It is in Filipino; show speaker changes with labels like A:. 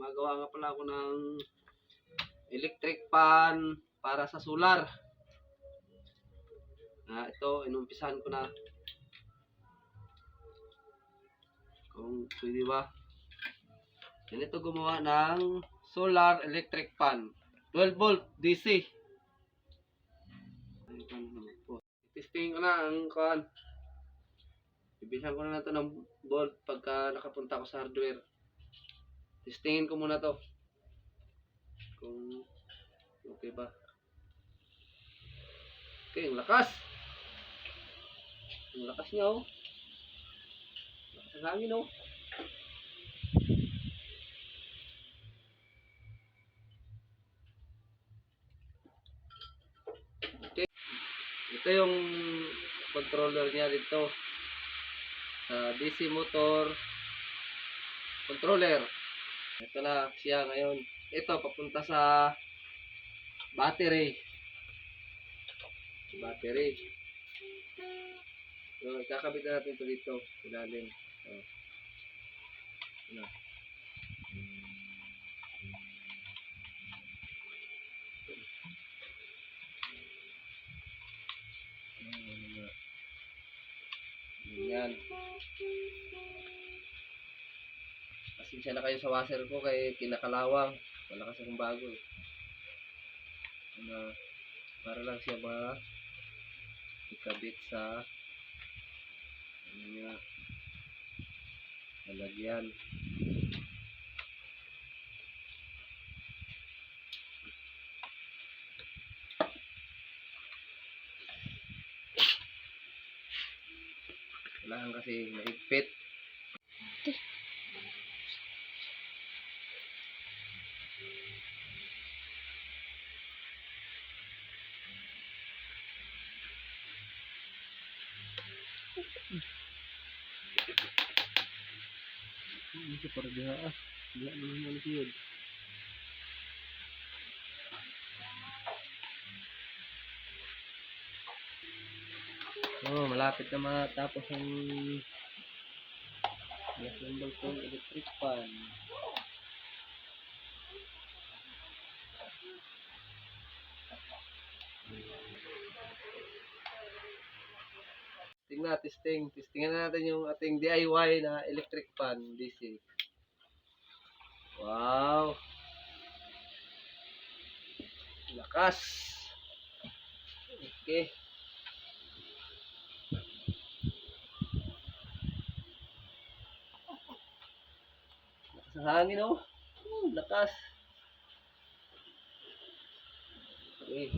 A: Gumagawa nga pala ako ng electric fan para sa solar. Ito, inumpisahan ko na. Kung pwede ba. Ganito gumawa ng solar electric fan. 12 volt DC. Testing ko na ang kan. Ibisan ko na ito ng volt pagka nakapunta ko sa hardware. Testingin ko muna to. Kung okay ba. Okay, ang lakas. Ang lakas niya oh. Lakas ang hangin oh. Okay. Ito yung controller niya dito. Sa DC motor controller. Ito na siya ngayon. Ito papunta sa battery. Battery. So, kakabit na natin ito dito. Ilalim. So, yan. Pasensya na kayo sa washer ko kay kinakalawang. Malakas akong bago eh. Para lang siya ikabit sa lalagyan. Kailangan kasi maigpit. Ini super dia dia naman yun. Oh, malapit na matapos ang assemble kong electric fan. Testingan na natin yung ating DIY na electric fan DC. Wow! Lakas! Okay. Lakas ng hangin oh. Lakas. Okay.